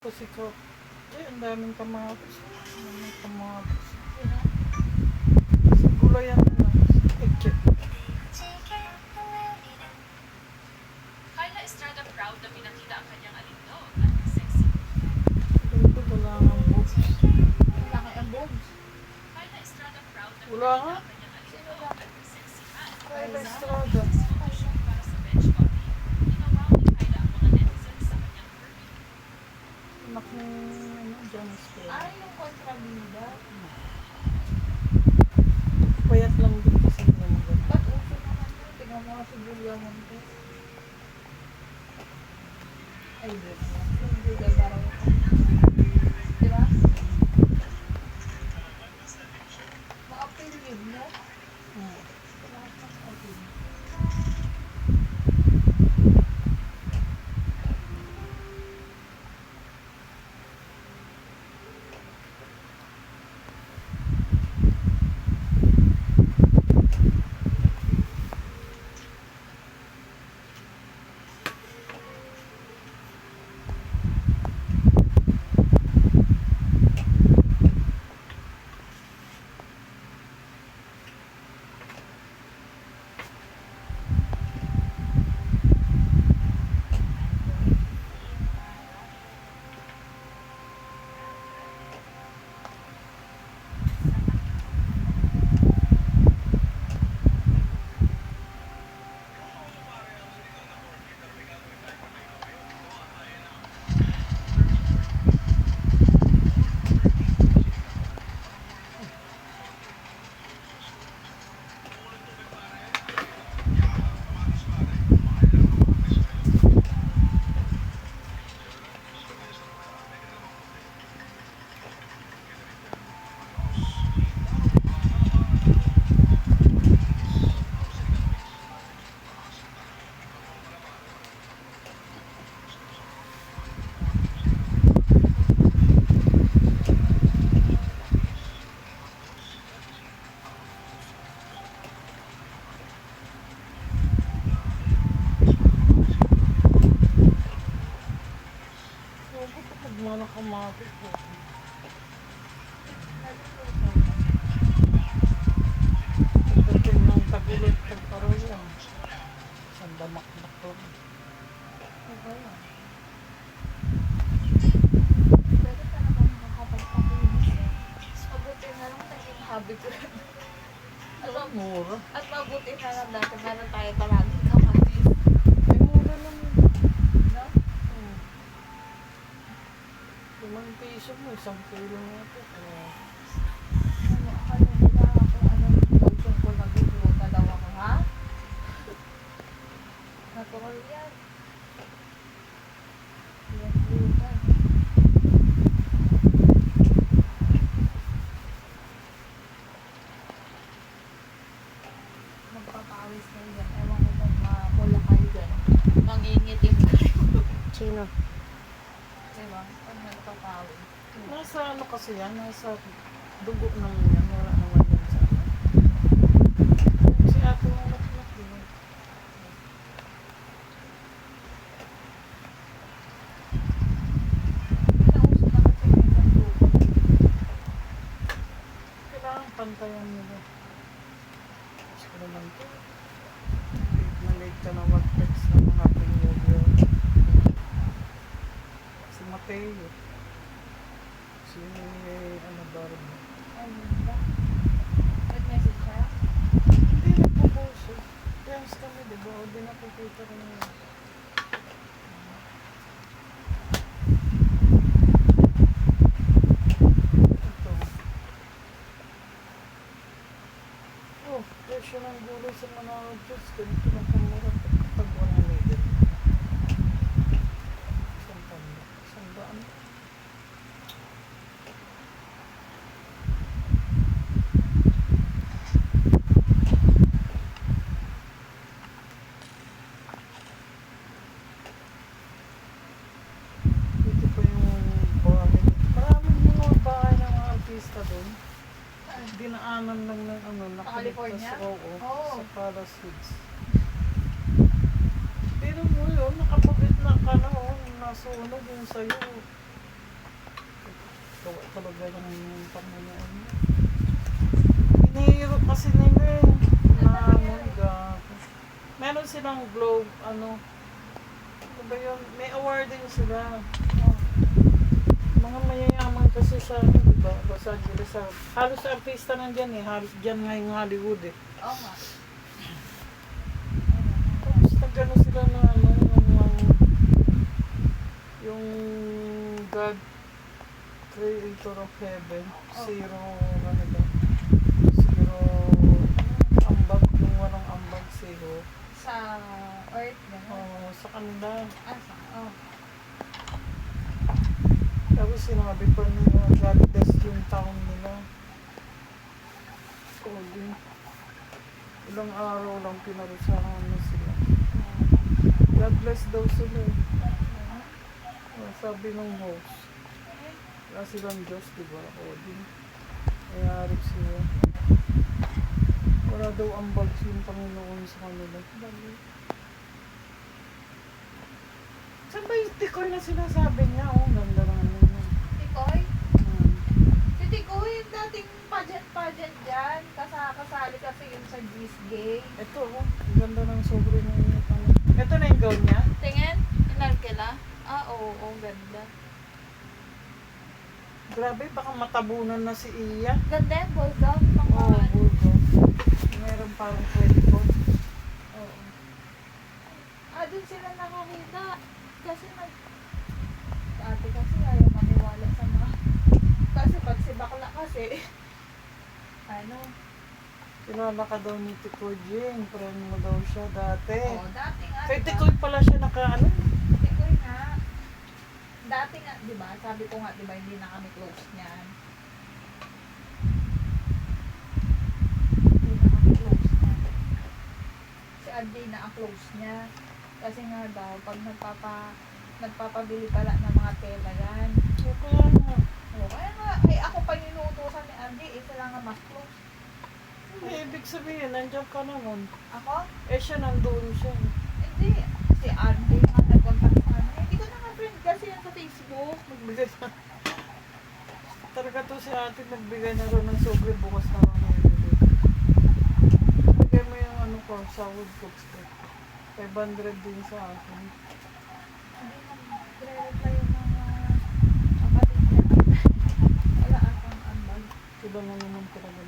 Kasi ko, ang daming kamatis. Ang daming kamatis. Sa gulay yan na. Ekip. Kyla Estrada proud na pinakita ang kanyang alindog at sexy. Dito wala nga boobs. Wala kang boobs. Kyla Estrada proud na Wala pinakita nga. ang kanyang alindog at sexy man. Kyla Estrada. Sa photoshoot para sa bench coffee, ginawa ni Kyla ang mga netizens sa kanyang curvy. Anak ni Jonas Fair. Ay, yung kontrabida. Payat lang din kasi nila maganda. Ba't uso naman yun? Tingnan mo nga si Julia Montes. Ay, Julia. Yung Julia parang di ba? Ma-appeal yun mo. Wala kang appeal. Huwag ko kapag mga kamatis po. Pagdating ng tagulit pagparoon. Sandamak-dak lang. Okay lang. Pwede ka naman makakapagpakinis eh. Mabuti na lang naging habit ko. Alam, mura. At mabuti na lang dati meron tayo palaging kamatis. Ay, mura lang yun. No? Hmm. 5 piso mo, 1 kilo nga ito. Kaya, Ano nila kung anong lotion ko nag-gluta daw ako, ha? Natural yan. Yan, gluta. Magpapawis na yan. Ewan ko kung mapula kayo dyan. Mangingitim kayo. sino? Diba? Pag nagpapawis. Nasa ano kasi yan, nasa dugo ng yan. Wala naman yan sa ano. Si ate mo naknak, di ba? Nauso na kasi may sandukan. Kailangan pantayan nila. Gusto ko naman ito. Late ka na mag-text ng Happy New Year. Si Mateo. Si ano Barbie. Ay, ba? Nag-message siya? Hindi nagpo-post eh. Friends kami, di ba? O di nakikita ko na yun. Ito. Oh, presyo ng gulay sa Manawag Diyos. Ganito lang kamura kapag walang leader. Isang tanda. Isang daan. Dito pa yung bahay. Maraming mga bahay ng mga artista doon. Dinaanan lang ng ano, California? Oo, Oo. sa Palace Hills. Pero mo yun, nakapabit na ka na, oh, nasunog yung sayo. talaga ng Panginoon. Hinihiro kasi nila eh. Na mangga. Meron silang globe, ano ba yun? May award din sila. Oh. Mga mayayaman kasi sa, diba, Los Angeles. Halos ang pista nandyan eh. Halos dyan nga yung Hollywood eh. Oo nga. Tapos nagano sila na ano, yung God Creator of Heaven. Zero, ano ba? Zero ambag, yung walang ambag, zero. Sa Earth, gano'n. Sa kanila. Oh. Tapos sinabi pa nila, God bless yung town nila. O di, ilang araw lang pinarusahan na sila. God bless daw sila eh. Sabi ng host. Wala silang Diyos, diba? O di, ayarip sila. Wala daw ambag yung Panginoon sa kanila. Saan ba yung tikoy na sinasabi niya? Oh, ganda ng ano niya. Tikoy? Hmm. Si Tikoy, yung dating pageant dyan. Kasali kasi yun sa G's Gay. Ito, oh. Ang ganda ng sobre ng ano. Ito na yung gown niya. Tingin? Inarkela? Oo, ganda. Grabe, baka matabunan na si Iya. Ganda yung ball gown. Oo, oh, burgo. Meron parang 24. Oo. Dun sila nakakita. Kasi ate kasi ayaw maniwala sa mga... Kasi pag si bakla kasi... ano? Kilala ka daw ni Tikoy Jing. Friend mo daw siya dati. Dati nga. Kay diba? Tikoy pala siya ano? Tikoy nga. Dati nga, di ba? Sabi ko nga, di ba, hindi na kami close niyan. Hindi na kami close niyan. Si Andy na ang close niya. Kasi nga daw, pag nagpapabili pala ng mga tela yan. O kaya nga. Kaya nga, ako pa ninuutosan ni Andy, isa lang ang mas close. Hindi, ibig sabihin, nandiyan ka naman. Ako? Eh siya nandoon siya. Hindi. Si Andy nga nag-contact sa kanya. Hindi ko na nga friend kasi yan sa Facebook. Nagbigay na. Talaga to si ate, nagbigay na rin ng sobre bukas na lang ngayon. Bigay mo yung ano ko, sahod ko. 500 din sa akin. Hindi nag-reply yung mga kapatid niya. Wala akong ambag. Sila na naman talaga